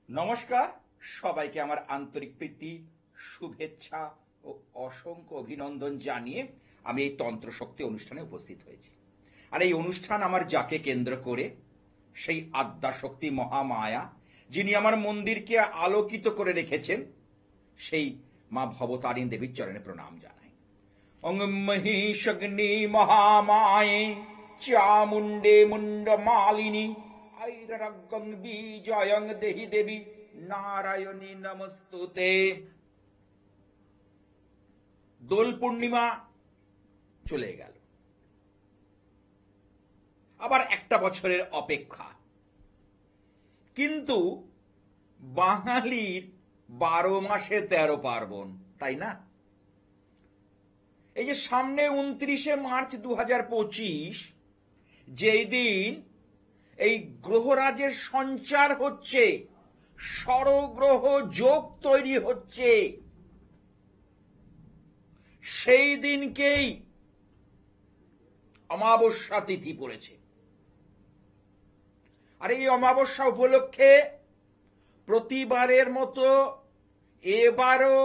নমস্কার, সবাইকে আমার আন্তরিক প্রীতি, শুভেচ্ছা ও অসংখ্য অভিনন্দন জানিয়ে আমি এই তন্ত্রশক্তি অনুষ্ঠানে উপস্থিত হয়েছি। আর এই অনুষ্ঠান আমার যাকে কেন্দ্র করে, সেই আদ্যাশক্তি মহামায়া, যিনি আমার মন্দিরকে আলোকিত করে রেখেছেন, সেই মা ভবতারিণী দেবীর চরণে প্রণাম জানাই। অং মহিষগ্নি মহামায়ে চামুণ্ডে মুন্ড মালিনী আইরগং বিজয়ং দেহি দেবী নারায়ণী নমস্তুতে। দোল পূর্ণিমা চলে গেল, আবার একটা বছরের অপেক্ষা। কিন্তু বাঙালির 12 মাসে 13 পার্বণ, তাই না? এই যে সামনে 29শে মার্চ 2025, যেই দিন এই গ্রহরাজের সঞ্চার হচ্ছে, ষড়গ্রহ যোগ তৈরি হচ্ছে, সেই দিনকেই অমাবস্যা তিথি পড়েছে। আর এই অমাবস্যা উপলক্ষে প্রতিবারের মতো এবারও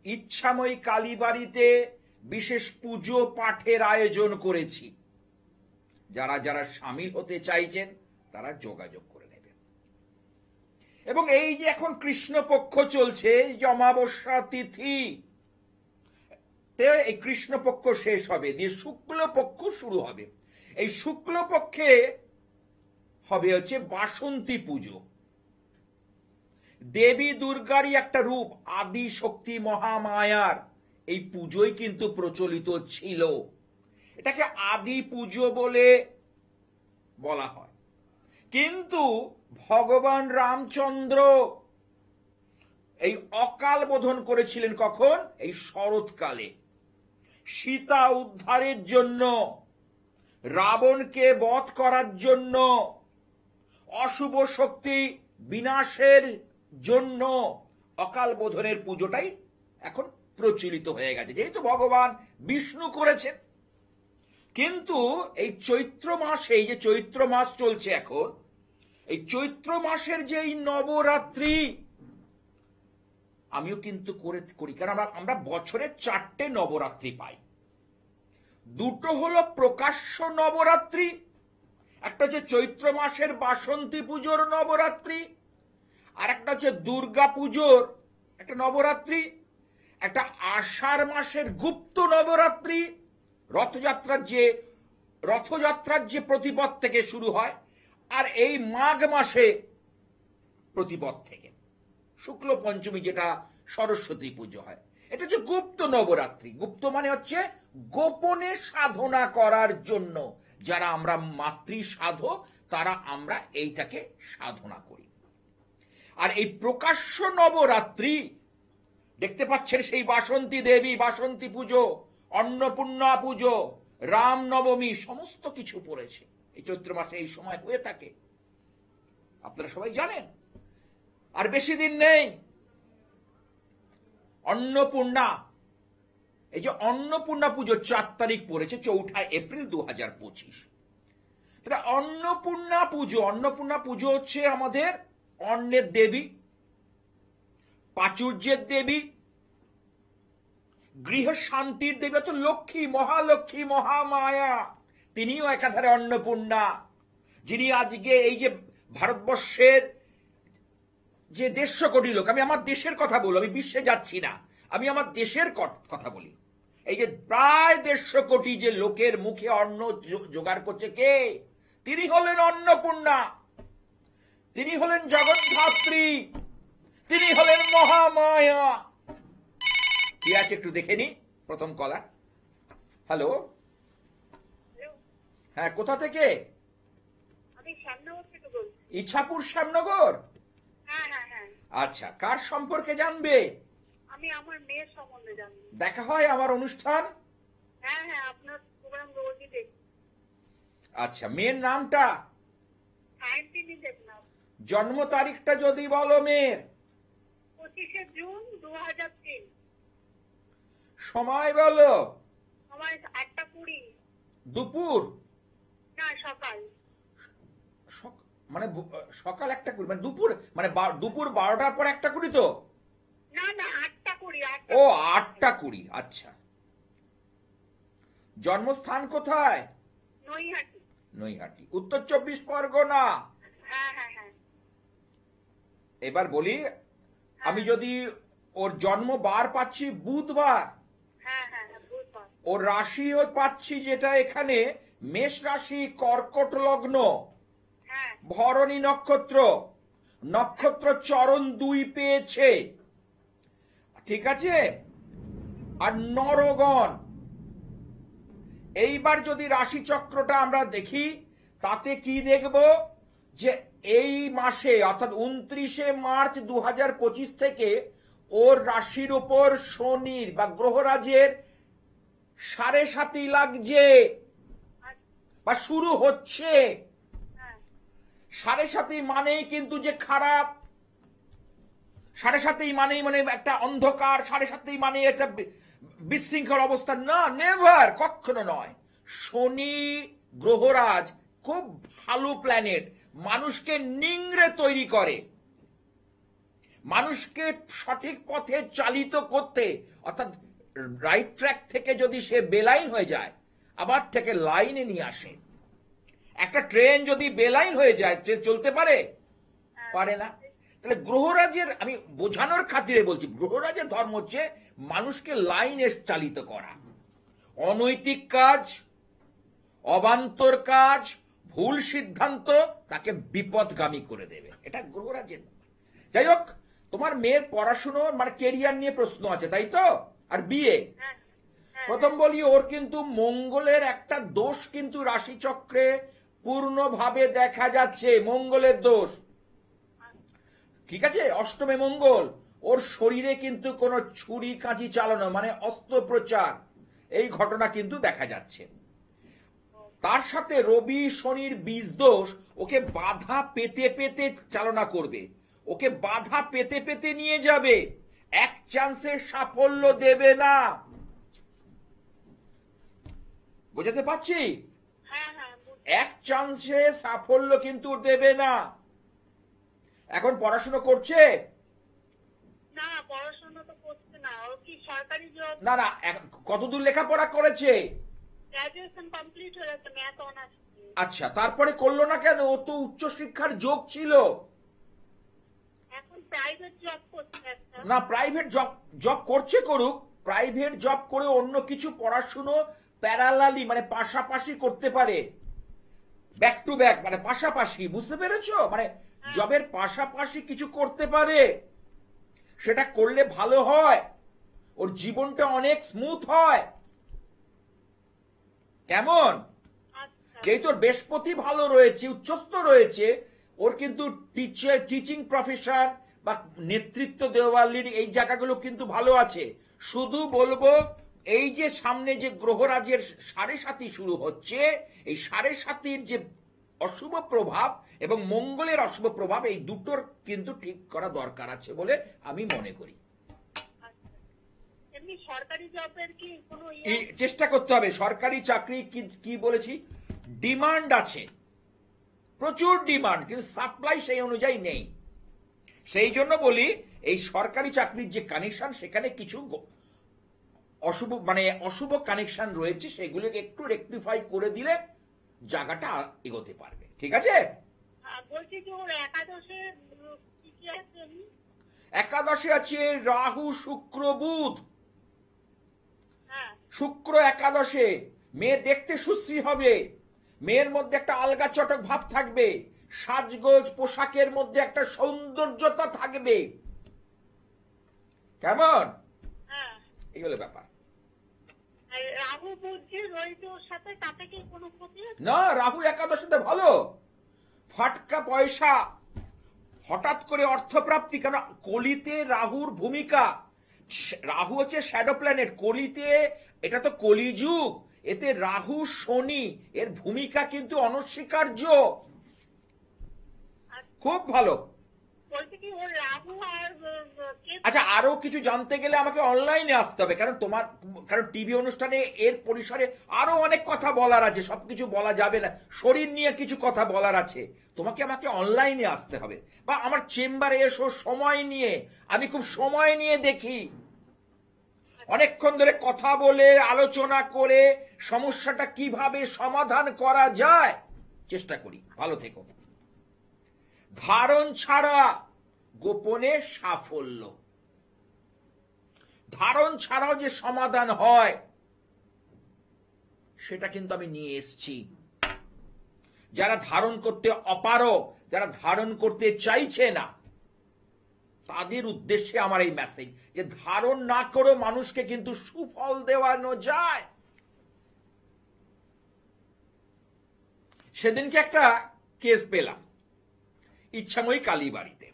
ইচ্ছাময়ী কালীবাড়িতে বিশেষ পুজো পাঠের আয়োজন করেছি। যারা যারা সামিল হতে চাইছেন তারা যোগাযোগ করে নেবেন। এবং এই যে এখন কৃষ্ণপক্ষ চলছে, এই যে অমাবস্যা তিথি, এই কৃষ্ণপক্ষ শেষ হবে, দিয়ে শুক্লপক্ষ শুরু হবে। এই শুক্লপক্ষে হবে হচ্ছে বাসন্তী পুজো। দেবী দুর্গারই একটা রূপ, আদি শক্তি মহামায়ার এই পুজোই কিন্তু প্রচলিত ছিল। এটাকে আদি পুজো বলে বলা হয়। কিন্তু ভগবান রামচন্দ্র এই অকাল বোধন করেছিলেন কখন? এই শরৎকালে, সীতা উদ্ধারের জন্য, রাবণকে বধ করার জন্য, অশুভ শক্তি বিনাশের জন্য অকাল বোধনের পুজোটাই এখন প্রচলিত হয়ে গেছে, যেহেতু ভগবান বিষ্ণু করেছেন। কিন্তু এই চৈত্র মাসে, এই যে চৈত্র মাস চলছে এখন, এই চৈত্র মাসের যে এই নবরাত্রি আমিও কিন্তু করি, কারণ আমরা বছরে 4টে নবরাত্রি পাই। দুটো হলো প্রকাশ্য নবরাত্রি, একটা হচ্ছে চৈত্র মাসের বাসন্তী পুজোর নবরাত্রি, আর একটা হচ্ছে দুর্গা পুজোর একটা নবরাত্রি, একটা আষাঢ় মাসের গুপ্ত নবরাত্রি, রথযাত্রার যে প্রতিপদ থেকে শুরু হয়, আর এই মাঘ মাসে প্রতিপদ থেকে শুক্ল পঞ্চমী, যেটা সরস্বতী পুজো হয়। এটা হচ্ছে গুপ্ত নবরাত্রি। গুপ্ত মানে হচ্ছে গোপনে সাধনা করার জন্য। যারা আমরা মাতৃ সাধক, তারা আমরা এইটাকে সাধনা করি। আর এই প্রকাশ্য নবরাত্রি দেখতে পাচ্ছেন, সেই বাসন্তী দেবী, বাসন্তী পুজো, অন্নপূর্ণা পুজো, রাম নবমী, সমস্ত কিছু পড়েছে এই চৈত্র মাসে। এই সময় হয়ে থাকে, আপনারা সবাই জানেন। আর বেশি দিন নেই, অন্নপূর্ণা। এই যে অন্নপূর্ণা পুজো 4 তারিখ পড়েছে, 4 এপ্রিল 2025। তাহলে অন্নপূর্ণা পুজো হচ্ছে আমাদের অন্নের দেবী, প্রাচুর্যের দেবী, গৃহ শান্তির দেবী, তো লক্ষ্মী, মহালক্ষ্মী, মহামায়া, তিনিও একাধারে অন্নপূর্ণা, যিনি আজকে এই যে ভারতবর্ষের যে 150 কোটি লোক, আমি আমার দেশের কথা বলি, আমি বিশ্বে যাচ্ছি না, আমি আমার দেশের কথা বলি। এই যে প্রায় 150 কোটি যে লোকের মুখে অন্ন জোগাড় করছে কে? তিনি হলেন অন্নপূর্ণা, তিনি হলেন জগদ্ধাত্রী, তিনি হলেন মহামায়া। কি আছে একটু দেখে নি। প্রথম কলার। হ্যালো, হ্যাঁ, কোথা থেকে? ইছাপুর, শ্যামনগর। আচ্ছা, কার সম্পর্কে জানবে? আমি আমার মেয়ের সম্বন্ধে জানবো। দেখা হয় আমার অনুষ্ঠান? হ্যাঁ, আপনার প্রোগ্রাম রোজই দেখি। আচ্ছা, মেয়ের নামটা? সায়ন্তিনী দেবনাথ। জন্ম তারিখটা যদি বলো মেয়ের। 25শে জুন 2003। সময় বলো। সময় 8টা 20। দুপুর না, সকাল। মানে সকাল 1টা 20, মানে দুপুর, মানে দুপুর 12টার পর 1টা 20 তো? না না 8টা 20, ও 8টা 20, আচ্ছা। জন্মস্থান কোথায়? নৈহাটি। নৈহাটি, উত্তর 24 পরগনা। হ্যাঁ হ্যাঁ হ্যাঁ এবার বলি, আমি যদি ওর জন্ম বার পাচ্ছি বুধবার, হ্যাঁ হ্যাঁ হ্যাঁ বুধবার। ওর রাশিও পাচ্ছি যেটা এখানে মেষ রাশি, কর্কট লগ্ন, হ্যাঁ ভরণী নক্ষত্র, নক্ষত্র চরণ 2 পেয়েছে, ঠিক আছে? আর নরগণ। এইবার যদি রাশি চক্রটা আমরা দেখি, তাতে কি দেখব, যে এই মাসে অর্থাৎ 29 মার্চ 2025 থেকে ওর রাশির উপর শনির বা গ্রহরাজের 7.5 লাগছে বা শুরু হচ্ছে। হ্যাঁ 7.5 মানেই কিন্তু যে খারাপ, 7.5 মানেই মানে একটা অন্ধকার, 7.5 মানে একটা বিশৃঙ্খল অবস্থা, না, নেভার, কখনো নয়। শনি গ্রহরাজ খুব ভালো প্ল্যানেট, মানুষকে নিংড়ে তৈরি করে, মানুষকে সঠিক পথে চালিত করতে, অর্থাৎ রাইট ট্র্যাক থেকে যদি সে বেলাইন হয়ে যায়, আবার থেকে লাইনে নিয়ে আসে। একটা ট্রেন যদি বেলাইন হয়ে যায়, ট্রেন চলতে পারে? পারে না। তাহলে গ্রহরাজের, আমি বোঝানোর খাতিরে বলছি, গ্রহরাজের ধর্ম হচ্ছে মানুষকে লাইনে চালিত করা। অনৈতিক কাজ, অবান্তর কাজ, ভুল সিদ্ধান্ত তাকে বিপদগামী করে দেবে, এটা গ্রহরাজের। যাই হোক, তোমার মেয়ের পড়াশুনো মানে কেরিয়ার নিয়ে প্রশ্ন আছে, তাই তো? আর বিয়ে, হ্যাঁ হ্যাঁ প্রথম বলি, ওর কিন্তু মঙ্গলের একটা দোষ কিন্তু রাশিচক্রে পূর্ণভাবে দেখা যাচ্ছে, মঙ্গলের দোষ, ঠিক আছে? অষ্টমে মঙ্গল, ওর শরীরে কিন্তু কোনো ছুরি কাঁচি চালানো মানে অস্ত্রোপচার, এই ঘটনা কিন্তু দেখা যাচ্ছে। তার সাথে রবি শনির বীজ দোষ ওকে বাধা পেতে পেতে চালনা করবে, ওকে বাধা পেতে পেতে নিয়ে যাবে, এক চান্সে সাফল্য দেবে না। বোঝাতে পারছি? হ্যাঁ হ্যাঁ এক চান্সে সাফল্য কিন্তু দেবে না। এখন পড়াশুনো করছে? না পড়াশোনা তো করছে না, ও কি সরকারি জব? না না, কতদূর লেখাপড়া করেছে? গ্রাজুয়েশন কমপ্লিট হয়ে গেছে, ম্যাথ অনার্স। আচ্ছা, তারপরে করলো না কেন? ও তো উচ্চশিক্ষার যোগ ছিল। এখন প্রাইভেট জব করছে একটা। না, প্রাইভেট জব জব করছে, করুক, প্রাইভেট জব করে অন্য কিছু পড়াশুনো প্যারালালি মানে পাশাপাশি করতে পারে, ব্যাক টু ব্যাক, মানে পাশাপাশি, বুঝতে পেরেছো? মানে জবের পাশাপাশি কিছু করতে পারে, সেটা করলে ভালো হয়, ওর জীবনটা অনেক স্মুথ হয়। কেমন? আচ্ছা যেহেতু ওর বৃহস্পতি ভালো রয়েছে, উচ্চস্থ রয়েছে, ওর কিন্তু টিচিং প্রফেশন বা নেতৃত্ব দেওয়ালির এই জায়গাগুলো কিন্তু ভালো আছে। শুধু বলবো, এই যে সামনে যে গ্রহরাজের 7.5 শুরু হচ্ছে, এই 7.5 যে অশুভ প্রভাব এবং মঙ্গলের অশুভ প্রভাব, এই দুটোর কিন্তু ঠিক করা দরকার আছে বলে আমি মনে করি। আচ্ছা। এমনি সরকারি জবের কি কোনো এই চেষ্টা করতে হবে। সরকারি চাকরি কি বলেছি, ডিমান্ড আছে, প্রচুর ডিমান্ড, কিন্তু সাপ্লাই সেই অনুযায়ী নেই। সেই জন্য বলি, এই সরকারি চাকরির যে কানেকশন, সেখানে কিছু অশুভ মানে অশুভ কানেকশন রয়েছে, সেগুলোকে একটু রেকটিফাই করে দিলে জায়গাটা এগোতে পারবে, ঠিক আছে? বলছি যে ওর একাদশে কি কি আছে এমনি? একাদশে আছে রাহু, শুক্র, বুধ। হ্যাঁ শুক্র একাদশে, মেয়ে দেখতে সুশ্রী হবে, মেয়ের মধ্যে একটা আলগা চটক ভাব থাকবে, সাজগোজ পোশাকের মধ্যে একটা সৌন্দর্যতা থাকবে। কেমন? হ্যাঁ। এই হলো ব্যাপার। আর রাহু বুদ্ধি রয়েছে ওর সাথে, তাতে কি কোনো ক্ষতি আছে? না, রাহু একাদশীতে ভালো, ফাটকা পয়সা, হঠাৎ করে অর্থপ্রাপ্তি, কেন কলিতে রাহুর ভূমিকা, রাহু হচ্ছে শ্যাডো প্ল্যানেট কলিতে, এটা তো কলিযুগ, এতে রাহু শনি এর ভূমিকা কিন্তু অনস্বীকার্য, খুব ভালো। বলছি কি ওর রাহু আর কে? আচ্ছা, আরো কিছু জানতে গেলে আমাকে অনলাইনে আসতে হবে, কারণ টিভি অনুষ্ঠানে এর পরিসরে আরো অনেক কথা বলার আছে, সবকিছু বলা যাবে না, শরীর নিয়ে কিছু কথা বলার আছে, আমাকে অনলাইনে আসতে হবে, বা আমার চেম্বারে এসো সময় নিয়ে, আমি খুব সময় নিয়ে দেখি, অনেকক্ষণ ধরে কথা বলে আলোচনা করে সমস্যাটা কিভাবে সমাধান করা যায় চেষ্টা করি। ভালো থেকো। ধারণ ছাড়া গোপনে সাফল্য, ধারণ ছাড়াও যে সমাধান হয় সেটা কিন্তু আমি নিয়ে এসেছি। যারা ধারণ করতে অপারগ, যারা ধারণ করতে চাইছে না, তাদের উদ্দেশ্যে আমার এই মেসেজ যে ধারণ না করে মানুষকে কিন্তু সুফল দেওয়ানো যায়। সেদিনকে একটা কেস পেলাম ইচ্ছাময়ী কালীবাড়িতে,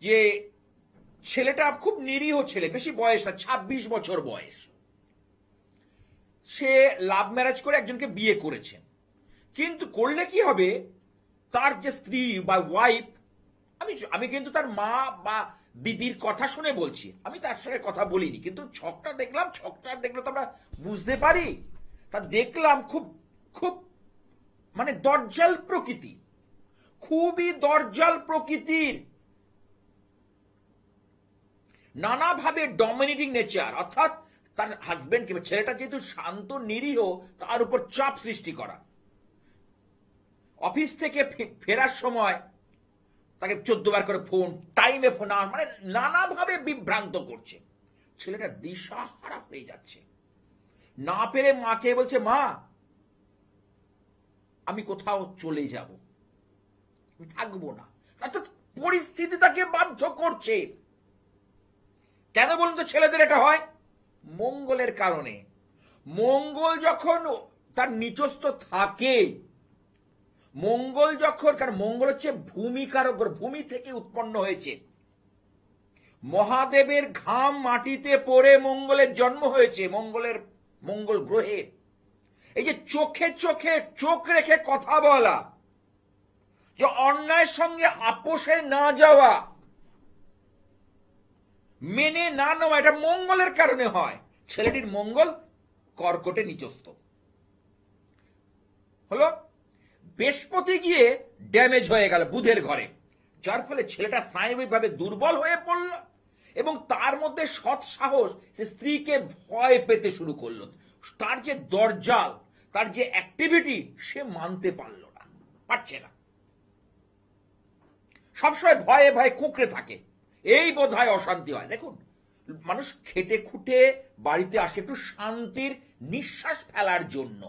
যে ছেলেটা খুব নিরীহ ছেলে, বেশি বয়স না, 26 বছর বয়স, সে লাভ ম্যারেজ করে একজনকে বিয়ে করেছে, কিন্তু করলে কি হবে, তার যে স্ত্রী বা ওয়াইফ, আমি কিন্তু তার মা বা দিদির কথা শুনে বলছি, আমি তার সঙ্গে কথা বলিনি, কিন্তু ছকটা দেখলে তো আমরা বুঝতে পারি, তা দেখলাম খুব খুব মানে দরজাল প্রকৃতি, খুবই দরজাল প্রকৃতির, নানাভাবে ডমিনেটিং নেচার, অর্থাৎ তার হাজবেন্ড কিংবা ছেলেটা যেহেতু শান্ত নিরীহ, তার উপর চাপ সৃষ্টি করা, অফিস থেকে ফেরার সময় তাকে 14 বার করে ফোন, টাইমে ফোন, মানে নানাভাবে বিভ্রান্ত করছে, ছেলেটা দিশাহারা হয়ে যাচ্ছে, না পেরে মাকে বলছে, মা আমি কোথাও চলে যাব, আমি থাকবো না, অর্থাৎ পরিস্থিতি তাকে বাধ্য করছে। কেন বলুন তো ছেলেদের এটা হয়? মঙ্গলের কারণে। মঙ্গল যখন তার নিচস্থ থাকে, মঙ্গল যখন, কারণ মঙ্গল হচ্ছে ভূমিকারক, ভূমি থেকে উৎপন্ন হয়েছে, মহাদেবের ঘাম মাটিতে পড়ে মঙ্গলের জন্ম হয়েছে, মঙ্গল গ্রহের। এই যে চোখে চোখে চোখ রেখে কথা বলা, যে অন্যায়ের সঙ্গে আপোষে না যাওয়া, মেনে না নেওয়া, এটা মঙ্গলের কারণে হয়। ছেলেটির মঙ্গল কর্কটে নিচস্থ হলো, বৃহস্পতি গিয়ে ড্যামেজ হয়ে গেল বুধের ঘরে, যার ফলে ছেলেটা স্নায়ুবিকভাবে দুর্বল হয়ে পড়ল, এবং তার মধ্যে সৎ সাহস, সে স্ত্রীকে ভয় পেতে শুরু করলো, তার যে দরজাল, তার যে অ্যাক্টিভিটি, সে মানতে পারছে না, সবসময় ভয়ে ভয়ে কুঁকড়ে থাকে, এই বোধ হয় অশান্তি হয়। দেখুন, মানুষ খেটে খুঁটে বাড়িতে আসে একটু শান্তির নিঃশ্বাস ফেলার জন্য,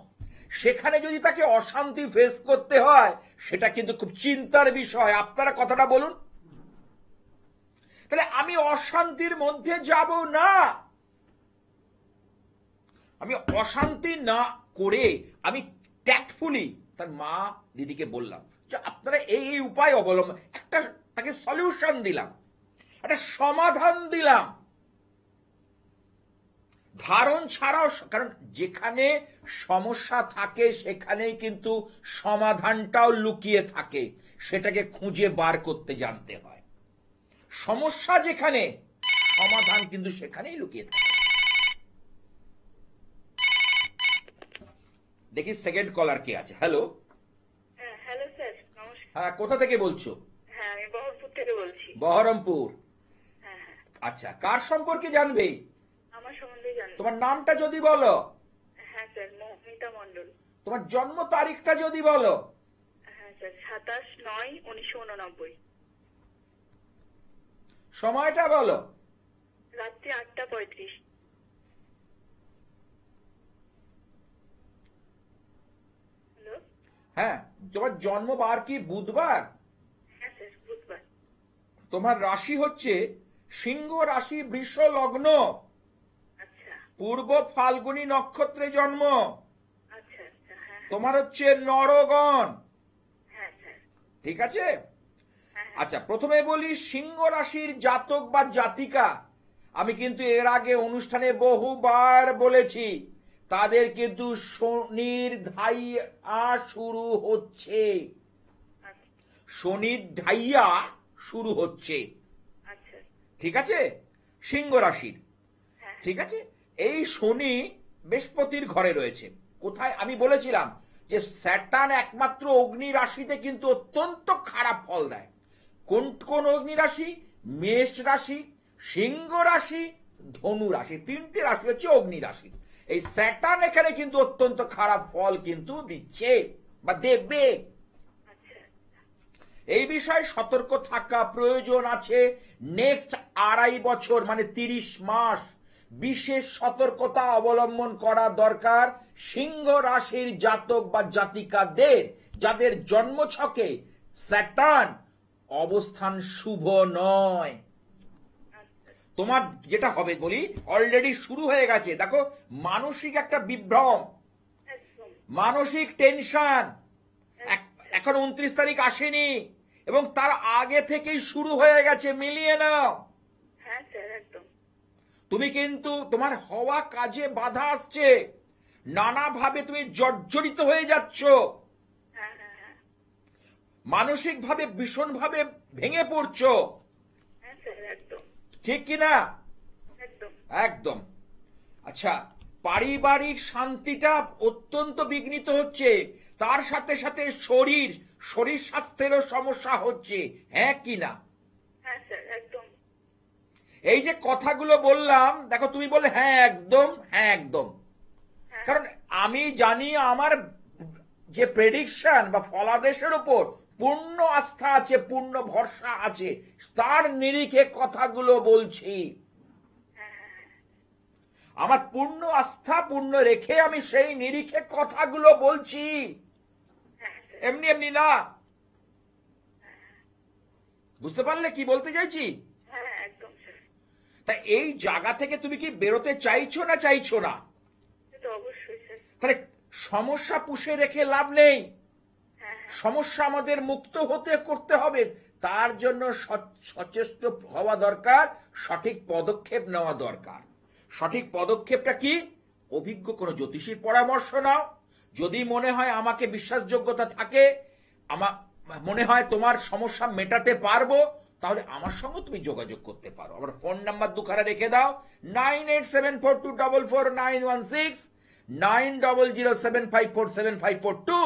সেখানে যদি তাকে অশান্তি ফেস করতে হয়, সেটা কিন্তু খুব চিন্তার বিষয়। আপনারা কথাটা বলুন, তাহলে আমি অশান্তির মধ্যে যাব না, আমি অশান্তি না করে আমি ট্যাক্টফুলি তার মা দিদিকে বললাম যে আপনারা এই উপায় অবলম্বন, একটা তাকে সলিউশন দিলাম, একটা সমাধান দিলাম। ধারণ ছাড়াও, কারণ যেখানে সমস্যা থাকে সেখানেই কিন্তু সমাধানটাও লুকিয়ে থাকে, সেটাকে খুঁজে বার করতে জানতে হয়। সমস্যা যেখানে, সমাধান কিন্তু সেখানেই লুকিয়ে থাকে। দেখি সেকেন্ড কলার কে আছে। হ্যালো। হ্যালো স্যার, নমস্কার। হ্যাঁ, কোথা থেকে বলছো? হ্যাঁ, আমি বহরমপুর থেকে বলছি। বহরমপুর। হ্যাঁ হ্যাঁ, আচ্ছা, কার সম্পর্কে জানবে? আমার সম্বন্ধে জানবো। তোমার নামটা যদি বলো। হ্যাঁ স্যার, মৌমিতা মণ্ডল। তোমার জন্ম তারিখটা যদি বলো। হ্যাঁ স্যার, 27/9/1989। সময়টা বলো। রাত্রি 8:35। হ্যালো। হ্যাঁ, তোমার জন্মবার কি বুধবার? হ্যাঁ স্যার, বুধবার। তোমার রাশি হচ্ছে সিংহ রাশি, বৃষ লগ্ন, আচ্ছা পূর্ব ফাল্গুনী নক্ষত্রে জন্ম। আচ্ছা আচ্ছা। হ্যাঁ তোমার হচ্ছে নরগণ। হ্যাঁ স্যার। ঠিক আছে। হ্যাঁ আচ্ছা, প্রথমে বলি সিংহ রাশির জাতক বা জাতিকা, আমি কিন্তু এর আগে অনুষ্ঠানে বহুবার বলেছি, তাদের কিন্তু শনির ধাইয়া শুরু হচ্ছে। আচ্ছা শনির ঢাইয়া শুরু হচ্ছে। আচ্ছা। ঠিক আছে, সিংহ রাশির। হ্যাঁ। ঠিক আছে, এই শনি বৃহস্পতির ঘরে রয়েছে। কোথায় আমি বলেছিলাম যে স্যাটার্ন একমাত্র অগ্নি রাশিতে কিন্তু অত্যন্ত খারাপ ফল দেয়। কোন কোন অগ্নি রাশি? মেষ রাশি, সিংহ রাশি, ধনু রাশি, তিনটি রাশি হচ্ছে অগ্নি রাশি। এই স্যাটার্ন এখানে কিন্তু অত্যন্ত খারাপ ফল কিন্তু দিচ্ছে বা দেবে। আচ্ছা। এই বিষয়ে সতর্ক থাকা প্রয়োজন আছে। নেক্সট 2.5 বছর মানে 30 মাস বিশেষ সতর্কতা অবলম্বন করা দরকার সিংহ রাশির জাতক বা জাতিকাদের, যাদের জন্মছকে স্যাটার্ন অবস্থান শুভ নয়। আচ্ছা। তোমার যেটা হবে বলি, অলরেডি শুরু হয়ে গেছে। দেখো, মানসিক একটা বিভ্রম, একদম। মানসিক টেনশন এখন 29 তারিখ আসেনি এবং তার আগে থেকেই শুরু হয়ে গেছে। মিলিয়ে নাও। হ্যাঁ স্যার, একদম। তুমি কিন্তু তোমার হওয়া কাজে বাধা আসছে, নানাভাবে তুমি জর্জরিত হয়ে যাচ্ছ, হ্যাঁ হ্যাঁ হ্যাঁ। মানসিকভাবে ভীষণভাবে ভেঙে পড়ছো। হ্যাঁ স্যার, একদম। ঠিক কিনা? একদম। একদম। আচ্ছা, পারিবারিক শান্তিটা অত্যন্ত বিঘ্নিত হচ্ছে, তার সাথে সাথে শরীর স্বাস্থ্যেরও সমস্যা হচ্ছে। হ্যাঁ কি না? হ্যাঁ স্যার, একদম। এই যে কথাগুলো বললাম, দেখো তুমি বলে হ্যাঁ একদম, হ্যাঁ একদম। হ্যাঁ। কারণ আমি জানি আমার যে প্রেডিকশন বা ফলাদেশের উপর পূর্ণ আস্থা আছে, পূর্ণ ভরসা আছে, তার নিরিখে কথাগুলো বলছি। আমার পূর্ণ আস্থা পূর্ণ রেখে আমি সেই নিরিখে কথাগুলো বলছি, হ্যাঁ স্যার। এমনি এমনি না। বুঝতে পারলে কি বলতে চাইছি? হ্যাঁ, একদম স্যার। তা এই জায়গা থেকে তুমি কি বেরোতে চাইছো না চাইছো না? সে তো অবশ্যই স্যার। তাহলে সমস্যা পুষে রেখে লাভ নেই। হ্যাঁ হ্যাঁ। সমস্যা আমাদের মুক্ত হতে করতে হবে, তার জন্য সচেষ্ট হওয়া দরকার, সঠিক পদক্ষেপ নেওয়া দরকার। সঠিক পদক্ষেপটা কি? অভিজ্ঞ কোনো জ্যোতিষীর পরামর্শ নাও। যদি মনে হয় আমাকে বিশ্বাসযোগ্যতা থাকে, আমার মনে হয় তোমার সমস্যা মেটাতে পারবো, তাহলে আমার সঙ্গে তুমি যোগাযোগ করতে পারো। আমার ফোন নাম্বার দুখানা রেখে দাও, 9874244916, 900754754752।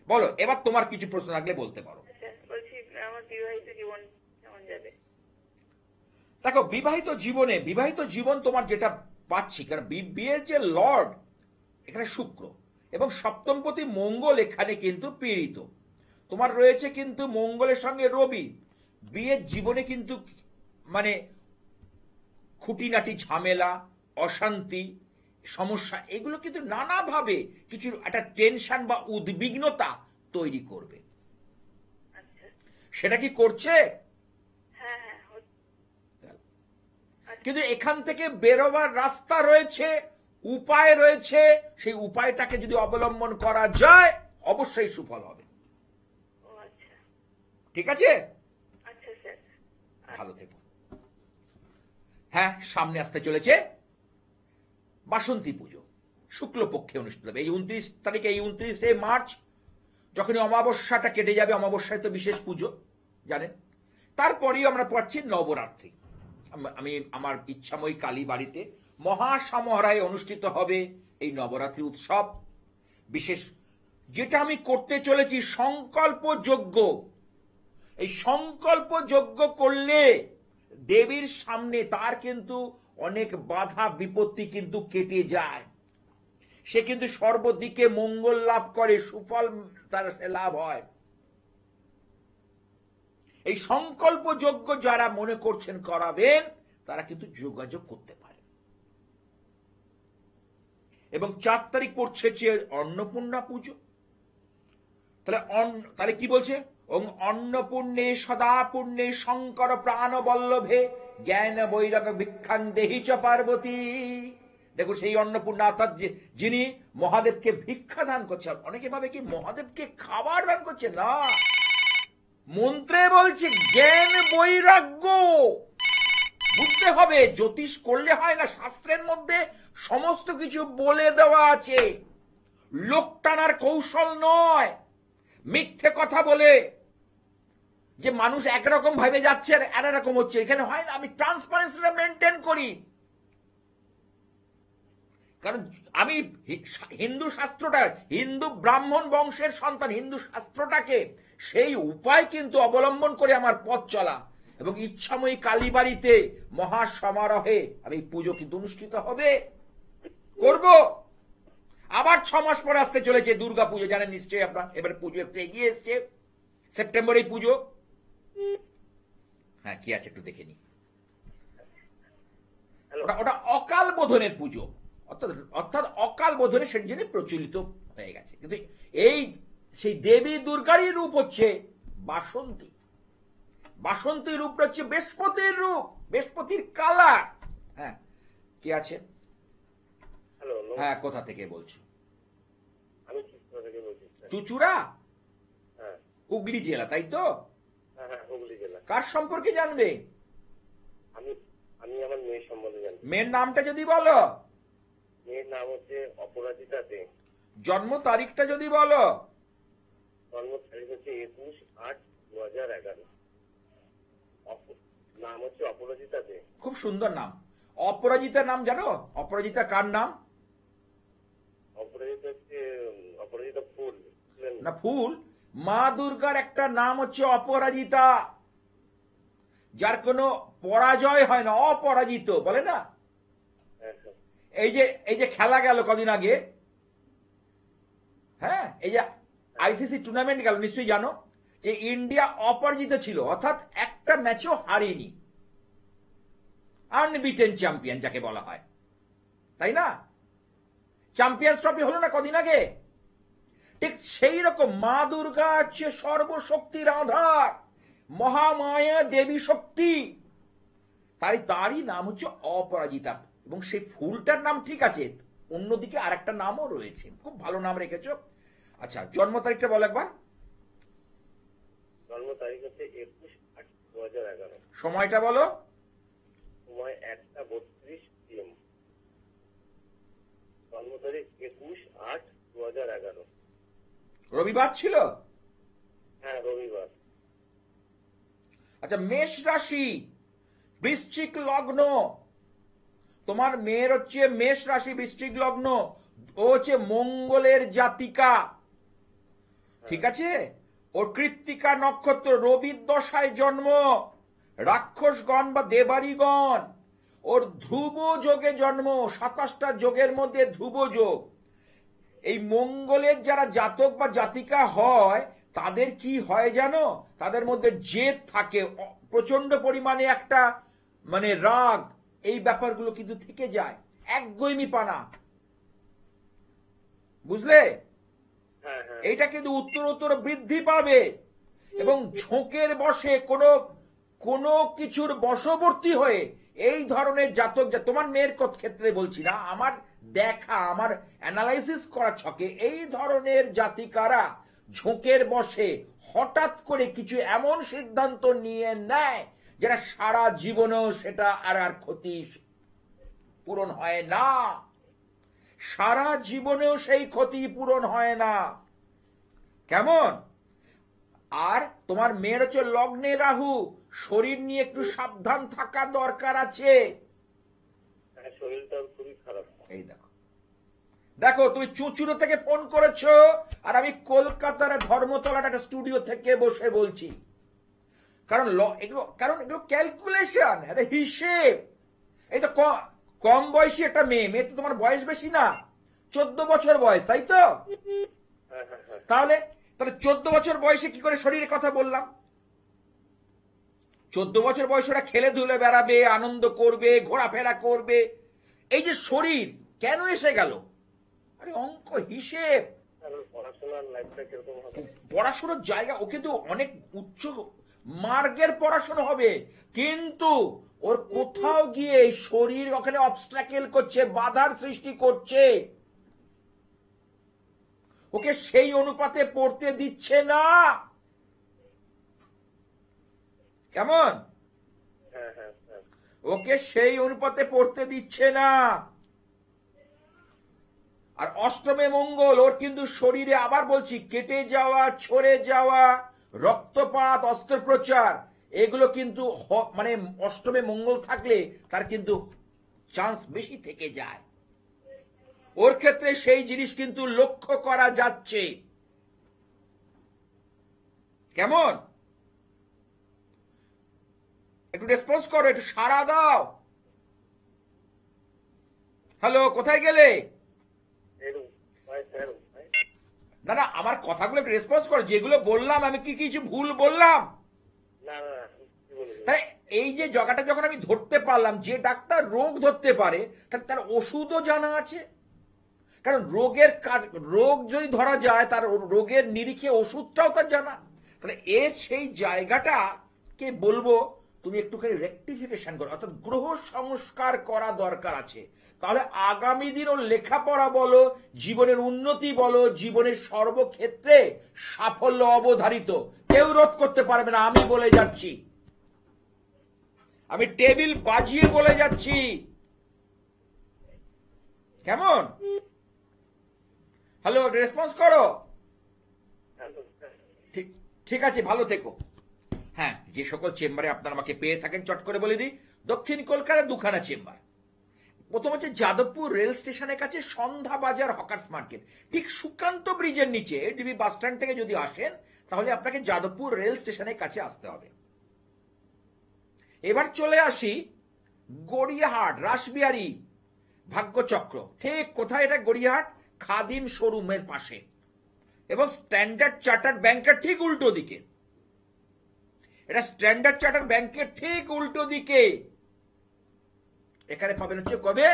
বলো, এবার তোমার কিছু প্রশ্ন থাকলে বলতে পারো। স্যার বলছি, আমার বিবাহিত জীবন কেমন যাবে? দেখো, বিবাহিত জীবন তোমার যেটা পাচ্ছি, কারণ বিয়ের যে লর্ড এখানে শুক্র এবং সপ্তমপতি মঙ্গল এখানে কিন্তু পীড়িত। তোমার রয়েছে কিন্তু মঙ্গলের সঙ্গে রবি। বিয়ের জীবনে কিন্তু মানে খুঁটিনাটি ঝামেলা, অশান্তি, সমস্যা, এগুলো কিন্তু নানাভাবে কিছু একটা টেনশন বা উদ্বিগ্নতা তৈরি করবে। আচ্ছা। সেটা কি করছে? হ্যাঁ হ্যাঁ, কিন্তু এখান থেকে বেরোবার রাস্তা রয়েছে, উপায় রয়েছে। সেই উপায়টাকে যদি অবলম্বন করা যায়, অবশ্যই সুফল হবে। ও আচ্ছা। ঠিক আছে? আচ্ছা স্যার। ভালো থেকো। হ্যাঁ, সামনে আসতে চলেছে বাসন্তী পুজো, শুক্লপক্ষে অনুষ্ঠিত হবে এই 29 তারিখে, এই 29শে মার্চ, যখনই অমাবস্যাটা কেটে যাবে। অমাবস্যায় তো বিশেষ পুজো জানেন। তারপরেই আমরা পাচ্ছি নবরাত্রি। আমি আমার ইচ্ছাময়ী কালী বাড়িতে মহাসমারোহে অনুষ্ঠিত হবে এই নবরাত্রি উৎসব। বিশেষ যেটা আমি করতে চলেছি সংকল্প যজ্ঞ। এই সংকল্প যজ্ঞ করলে দেবীর সামনে তার কিন্তু অনেক বাধা বিপত্তি কিন্তু কেটে যায়। সে কিন্তু সর্বদিকে মঙ্গল লাভ করে, সুফল তার লাভ হয়। এই সংকল্প যজ্ঞ যারা মনে করছেন করাবেন, তারা কিন্তু যোগাযোগ করতে পারে। এবং 4 তারিখ পড়ছে অন্নপূর্ণা পুজো। তাহলে কি বলছে? অন্নপূর্ণে সদা পূর্ণে শঙ্কর প্রাণ বল্লভে জ্ঞান বৈরাগ ভিক্ষাং দেহি চ পার্বতী। দেখো, সেই অন্নপূর্ণা অর্থাৎ যিনি মহাদেবকে ভিক্ষা দান করছেন। অনেকে ভাবে কি মহাদেবকে খাবার দান করছে, না, মন্ত্রে বলছে জ্ঞান বৈরাগ্য। বুঝতে হবে, জ্যোতিষ করলে হয় না, শাস্ত্রের মধ্যে সমস্ত কিছু বলে দেওয়া আছে। লোক টানার কৌশল নয়, মিথ্যে কথা বলে যে মানুষ একরকম ভাবে যাচ্ছে আর এরকম হচ্ছে, এখানে হয় না। আমি ট্রান্সপারেন্সিটা মেনটেন করি, কারণ আমি হিন্দু শাস্ত্রটা, হিন্দু ব্রাহ্মণ বংশের সন্তান, হিন্দু শাস্ত্রটাকে সেই উপায় কিন্তু অবলম্বন করে আমার পথ চলা। এবং ইচ্ছাময়ী কালীবাড়িতে মহা সমারোহে আমি পুজো কিন্তু অনুষ্ঠিত হবে, করব। আবার 6 মাস পরে আসতে চলেছে দুর্গা পুজো, জানেন নিশ্চয়ই আপনার। এবার পুজো একটু এগিয়ে এসছে, সেপ্টেম্বরেই পুজো। হ্যাঁ, কি আছে একটু দেখে নি। ওটা অকাল বোধনের পুজো, অর্থাৎ অকাল বোধনে সেই জন্য প্রচলিত হয়ে গেছে। কিন্তু এই সেই দেবী দুর্গারই রূপ হচ্ছে বাসন্তী। বাসন্তীর রূপটা হচ্ছে বৃহস্পতির রূপ, বৃহস্পতির কালা। হ্যাঁ, কি আছে? হ্যালো, হ্যাঁ, কোথা থেকে বলছো? আমি চুচুড়া থেকে বলছি স্যার। চুচুড়া, হ্যাঁ হুগলি জেলা, তাই তো? হ্যাঁ হ্যাঁ, হুগলি জেলা। কার সম্পর্কে জানবে? আমি আমি আমার মেয়ের সম্বন্ধে জানি। মেয়ের নামটা যদি বলো। মেয়ের নাম হচ্ছে অপরাজিতা দে। জন্ম তারিখটা যদি বলো। জন্ম তারিখ হচ্ছে 21/8/2011। নাম হচ্ছে অপরাজিতা দে। খুব সুন্দর নাম। অপরাজিতার নাম জানো? অপরাজিতা কার নাম? অপরাজিতা হচ্ছে অপরাজিতা ফুল। না, ফুল। মা দুর্গার একটা নাম হচ্ছে অপরাজিতা, যার কোনো পরাজয় হয় না, অপরাজিত বলে না। হ্যাঁ হ্যাঁ এই যে খেলা গেল কদিন আগে, হ্যাঁ, এই যে আইসিসি টুর্নামেন্ট গেল, নিশ্চয়ই জানো যে ইন্ডিয়া অপরাজিত ছিল, অর্থাৎ একটা ম্যাচও হারিনি, আনবিটেন চ্যাম্পিয়ন যাকে বলা হয়, তাই না? চ্যাম্পিয়ন্স ট্রফি হলো না কদিন আগে। ঠিক সেই রকম মা দুর্গা হচ্ছে সর্বশক্তির আধার, মহামায়া দেবী শক্তি, তারই নাম হচ্ছে অপরাজিতা। এবং সেই ফুলটার নাম ঠিক আছে, অন্যদিকে আর একটা নামও রয়েছে, খুব ভালো নাম রেখেছ। আচ্ছা, জন্ম তারিখটা বলো একবার। জন্ম তারিখ হচ্ছে 21/8/2011। সময়টা বলো। সময় 1:32 PM। জন্ম তারিখ 21/8/2011। রবিবার ছিল? হ্যাঁ, রবিবার। আচ্ছা, মেষ রাশি, বৃশ্চিক লগ্ন। তোমার মেয়ের হচ্ছে মেষ রাশি, বৃশ্চিক লগ্ন। ও হচ্ছে মঙ্গলের জাতিকা, ঠিক আছে? ওর কৃত্তিকা নক্ষত্র, রবির দশায় জন্ম। রাক্ষসগণ বা দেবারিগণ, ওর ধ্রুব যোগে জন্ম। 27টা যোগের মধ্যে ধ্রুব যোগ। এই মঙ্গলের যারা জাতক বা জাতিকা হয়, তাদের কি হয় জানো? তাদের মধ্যে জেদ থাকে, প্রচন্ড পরিমাণে একটা মানে রাগ, এই ব্যাপারগুলো কিন্তু থেকে যায়, একগুঁয়েমি পানা, বুঝলে? হ্যাঁ হ্যাঁ এইটা কিন্তু উত্তরোত্তর বৃদ্ধি পাবে। এবং ঝোঁকের বশে কোনো কিছুর বশবর্তী হয়ে এই ধরনের জাতক, তোমার মেয়ের ক্ষেত্রে বলছি না, আমার দেখা, আমার অ্যানালাইসিস করা ছকে, এই ধরনের জাতিকারা ঝোঁকের বশে হঠাৎ করে কিছু এমন সিদ্ধান্ত নিয়ে নেয় যেটা সারা জীবনেও সেটা আর ক্ষতি পূরণ হয় না, সারা জীবনেও সেই ক্ষতি পূরণ হয় না। কেমন? আর তোমার মেয়ের হচ্ছে লগ্নে রাহু, শরীর নিয়ে একটু সাবধান থাকা দরকার আছে। হ্যাঁ, শরীরটা খুবই খারাপ। এই দেখো তুমি চুচুড়ো থেকে ফোন করেছো, আর আমি কলকাতার ধর্মতলার একটা স্টুডিও থেকে বসে বলছি। কারণ এগুলো ক্যালকুলেশন, একটা হিসেব। এই তো কম বয়সী একটা মেয়ে তো তোমার বয়স বেশি না, 14 বছর বয়স, তাই তো? হ্যাঁ হ্যাঁ হ্যাঁ। তাহলে 14 বছর বয়সে কি করে শরীরের কথা বললাম? 14 বছর বয়স ওরা খেলে ধুলে বেড়াবে, আনন্দ করবে, ঘোরাফেরা করবে। এই যে শরীর কেন এসে গেল? আরে অঙ্ক, হিসেব। পড়াশোনার লাইফটা কিরকম হবে? পড়াশোনার জায়গা, ও কিন্তু অনেক উচ্চ মার্গের পড়াশোনা হবে, কিন্তু ওর কোথাও গিয়ে শরীর ওখানে অবস্ট্রাকেল করছে, বাধার সৃষ্টি করছে, ওকে সেই অনুপাতে পড়তে দিচ্ছে না। কেমন? হ্যাঁ হ্যাঁ হ্যাঁ। ওকে সেই অনুপাতে পড়তে দিচ্ছে না। আর অষ্টমে মঙ্গল, ওর কিন্তু শরীরে, আবার বলছি, কেটে যাওয়া, ছড়ে যাওয়া, রক্তপাত, অস্ত্রোপচার, এগুলো কিন্তু মানে অষ্টমে মঙ্গল থাকলে তার কিন্তু চান্স বেশি থেকে যায়। ওর ক্ষেত্রে সেই জিনিস কিন্তু লক্ষ্য করা যাচ্ছে। কেমন? একটু রেসপন্স করো, একটু সাড়া দাও। হ্যালো, কোথায় গেলে? না না, আমার কথাগুলো একটু রেসপন্স করো। যেগুলো বললাম আমি কি কিছু ভুল বললাম? না না না, কি বলবো? তাই এই যে জায়গাটা যখন আমি ধরতে পারলাম, যে ডাক্তার রোগ ধরতে পারে তার ওষুধও জানা আছে। কারণ রোগের কাজ, রোগ যদি ধরা যায় তার রোগের নিরিখে ওষুধটাও তার জানা। তাহলে এর সেই জায়গাটাকে বলবো তুমি একটুখানি রেকটিফিকেশন করো, অর্থাৎ গ্রহ সংস্কার করা দরকার আছে। তাহলে আগামী দিনও লেখাপড়া বলো, জীবনের উন্নতি বলো, জীবনের সর্বক্ষেত্রে সাফল্য অবধারিত। কেউ রোধ করতে পারবে না, আমি বলে যাচ্ছি, আমি টেবিল বাজিয়ে বলে যাচ্ছি। কেমন? হ্যালো, রেসপন্স করো। ঠিক ঠিক আছে, ভালো থেকো। হ্যাঁ, যে সকল চেম্বারে আপনারা আমাকে পেয়ে থাকেন চট করে বলে দিই, দক্ষিণ কলকাতার দুখানা চেম্বার। প্রথম হচ্ছে যাদবপুর রেল স্টেশনের কাছে সন্ধ্যা বাজার হকার্স মার্কেট, ঠিক সুকান্ত ব্রিজের নিচে ডিবি বাস স্ট্যান্ড থেকে যদি আসেন তাহলে আপনাকে যাদবপুর রেল স্টেশনের কাছে আসতে হবে। এবার চলে আসি গড়িয়াহাট, রাসবিহারী ভাগ্যচক্র। ঠিক কোথায় এটা? গড়িয়াহাট খাদিম শোরুমের পাশে এবং স্ট্যান্ডার্ড চার্টার্ড ব্যাংকের ঠিক উল্টো দিকে। এটা স্ট্যান্ডার্ড চার্টার্ড ব্যাংকের ঠিক উল্টো দিকে। এখানে পাবেন হচ্ছে কবে?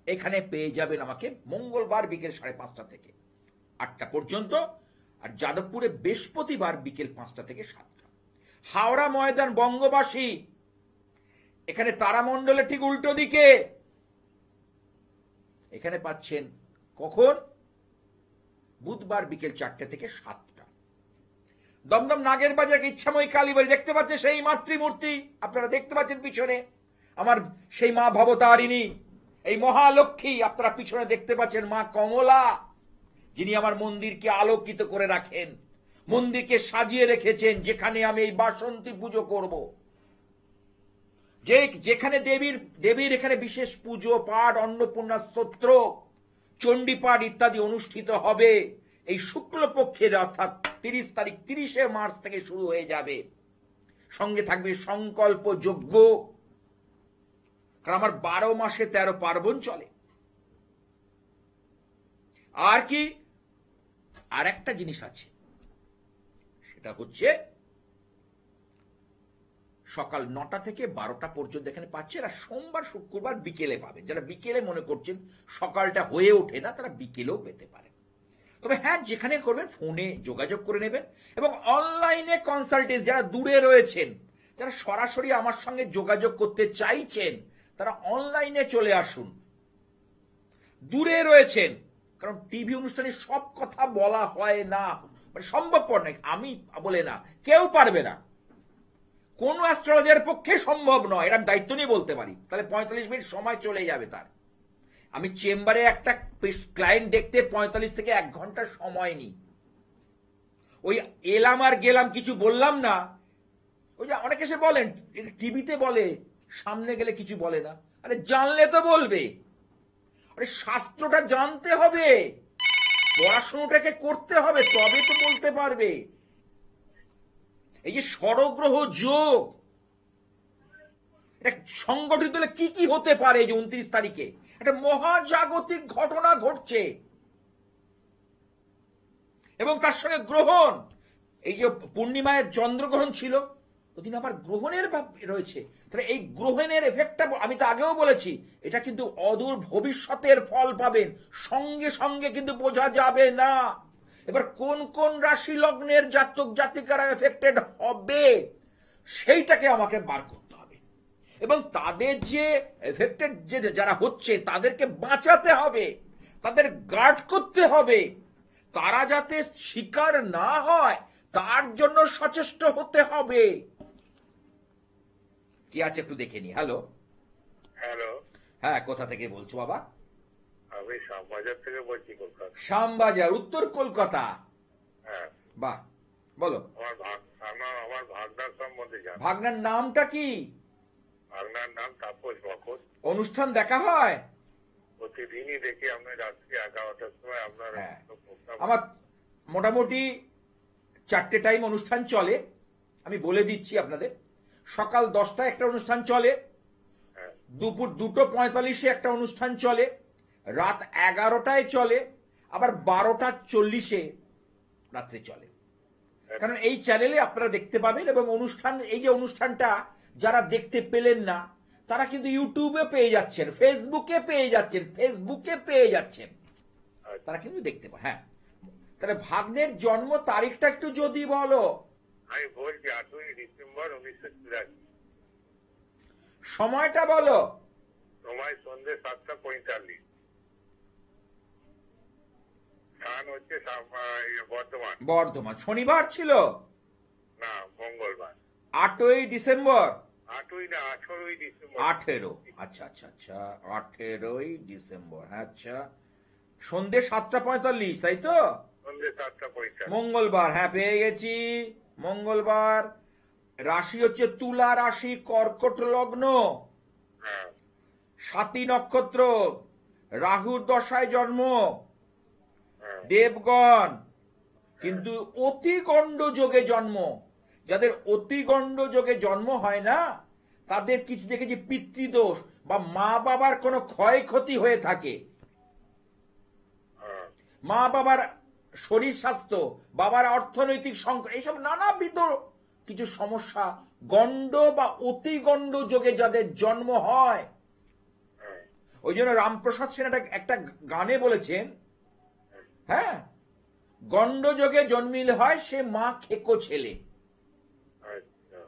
এখানে পেয়ে যাবেন আমাকে মঙ্গলবার বিকেল 5:30 থেকে 8টা পর্যন্ত, আর যাদবপুরে বৃহস্পতিবার বিকেল 5টা থেকে 7টা। হাওড়া ময়দান বঙ্গবাসী, এখানে তারামণ্ডলের ঠিক উল্টো দিকে। এখানে পাচ্ছেন কখন? বুধবার বিকেল 4টে থেকে 7টা। দমদম নাগের বাজার ইচ্ছাময়ী কালীবাড়ি, দেখতে পাচ্ছেন সেই মাতৃমূর্তি, আপনারা দেখতে পাচ্ছেন পিছনে আমার সেই মা ভবতারিণী, এই মহালক্ষ্মী। আপনারা পিছনে দেখতে পাচ্ছেন মা কমলা, যিনি আমার মন্দিরকে আলোকিত করে রাখেন, মন্দিরকে সাজিয়ে রেখেছেন, যেখানে আমি এই বাসন্তী পুজো করব। যেখানে দেবীর এখানে বিশেষ পুজো পাঠ, অন্নপূর্ণা স্তোত্র, চণ্ডী পাঠ ইত্যাদি অনুষ্ঠিত হবে এই শুক্লপক্ষের, অর্থাৎ 30 তারিখ, 30শে মার্চ থেকে শুরু হয়ে যাবে। সঙ্গে থাকবে সংকল্প যজ্ঞ, কারণ আমার 12 মাসে 13 পার্বণ চলে। আর কি, আর একটা জিনিস আছে, সেটা হচ্ছে সকাল 9টা থেকে 12টা পর্যন্ত এখানে পাচ্ছেন। আর সোমবার শুক্রবার বিকেলে পাবেন। যারা বিকেলে মনে করছেন সকালটা হয়ে ওঠে না, তারা বিকেলেও পেতে পারেন। তবে হ্যাঁ, যেখানে করবেন ফোনে যোগাযোগ করে নেবেন, এবং অনলাইনে কনসালটেন্স যারা দূরে রয়েছেন, যারা সরাসরি আমার সঙ্গে যোগাযোগ করতে চাইছেন, তারা অনলাইনে চলে আসুন। দূরে রয়েছেন, কারণ টিভি অনুষ্ঠানে সব কথা বলা হয় না, মানে সম্ভবপর নয়। আমি বলে না, কেউ পারবে না, কোন অ্যাস্ট্রোলজারের পক্ষে সম্ভব নয়। এটা আমি দায়িত্ব নিয়ে বলতে পারি। তাহলে 45 মিনিট সময় চলে যাবে তার। আমি চেম্বারে একটা ক্লায়েন্ট দেখতে 45 থেকে 1 ঘন্টা সময় নিই। ওই এলাম আর গেলাম, কিছু বললাম না। ওই যে অনেকে এসে বলেন টিভিতে বলে, সামনে গেলে কিছু বলে না। আরে জানলে তো বলবে। আরে শাস্ত্রটা জানতে হবে, পড়াশোনাটাকে করতে হবে, তবে তো বলতে পারবে। এই যে ষড়গ্রহ যোগ, এটা সংগঠিত হলে কি কি হতে পারে? যে 29 তারিখে একটা মহাজাগতিক ঘটনা ঘটছে, এবং তার সঙ্গে গ্রহণ। এই যে পূর্ণিমায় চন্দ্রগ্রহণ ছিল, ওদিন আবার গ্রহণের রয়েছে। তাহলে এই গ্রহণের এফেক্টটা আমি তো আগেও বলেছি, এটা কিন্তু অদূর ভবিষ্যতের ফল পাবেন, সঙ্গে সঙ্গে কিন্তু বোঝা যাবে না। এবার কোন কোন রাশি লগ্নের জাতক জাতিকারা এফেক্টেড হবে, সেইটাকে আমাকে বার করতে হবে, এবং তাদের যে এফেক্টেড যারা হচ্ছে তাদেরকে বাঁচাতে হবে, তাদের গার্ড করতে হবে, তারা যাতে শিকার না হয় তার জন্য সচেষ্ট হতে হবে। কি আছে একটু দেখে নি। হ্যালো, হ্যালো, হ্যাঁ, কোথা থেকে বলছো বাবা? আমি শ্যামবাজার থেকে বলছি, কলকাতা। শ্যামবাজার, উত্তর কলকাতা। হ্যাঁ, বাহ, বলো। আমার ভাগনার সম্বন্ধে জান। ভাগনার নামটা কি? ভাগনার নাম তাপস বকর। অনুষ্ঠান দেখা হয়? প্রতিদিনই দেখি আমরা রাত্রি 11টার সময় আপনার হ্যাঁ। program। আমার মোটামুটি 4টে টাইম অনুষ্ঠান চলে, আমি বলে দিচ্ছি আপনাদের। সকাল 10টায় একটা অনুষ্ঠান চলে, হ্যাঁ, দুপুর 2:45-এ একটা অনুষ্ঠান চলে, রাত 11টায় চলে, আবার 12:40-এ রাত্রে চলে। কারণ এই চ্যানেলে আপনারা দেখতে পাবেন, এবং অনুষ্ঠান, এই যে অনুষ্ঠানটা যারা দেখতে পেলেন না তারা কিন্তু ইউটিউবে পেয়ে যাচ্ছেন, ফেসবুকে পেয়ে যাচ্ছেন, তারা কিন্তু দেখতে পায়। হ্যাঁ, তাহলে ভাগ্নের জন্ম তারিখটা একটু যদি বলো। আমি বলছি 8ই ডিসেম্বর 1984। সময়টা বলো। সময় সন্ধ্যে 7:45। স্থান হচ্ছে বর্ধমান। বর্ধমান। শনিবার ছিল? না, মঙ্গলবার। 8ই ডিসেম্বর। 8ই না, 18ই ডিসেম্বর। 18। আচ্ছা আচ্ছা আচ্ছা, 18ই ডিসেম্বর। হ্যাঁ, আচ্ছা, সন্ধ্যে 7:45, তাই তো? সন্ধ্যে 7:45। মঙ্গলবার। হ্যাঁ, পেয়ে গেছি, মঙ্গলবার। রাশি হচ্ছে তুলা রাশি, কর্কট লগ্ন, হ্যাঁ, স্বাতী নক্ষত্র, রাহুর দশায় জন্ম, হ্যাঁ, দেবগণ। কিন্তু অতিগণ্ড যোগে জন্ম। যাদের অতিগণ্ড যোগে জন্ম হয় না তাদের কিছু দেখেছি পিতৃদোষ বা মা বাবার কোনো ক্ষয়ক্ষতি হয়ে থাকে। হ্যাঁ, মা বাবার শরীর স্বাস্থ্য, বাবার অর্থনৈতিক সংকট, এইসব নানাবিধ কিছু সমস্যা গণ্ড বা অতিগণ্ড যোগে যাদের জন্ম হয়। হ্যাঁ, ওই জন্য রামপ্রসাদ সেন একটা গানে বলেছেন, হ্যাঁ, গণ্ড যোগে জন্মিল হয় সে মা খেকো ছেলে। আচ্ছা,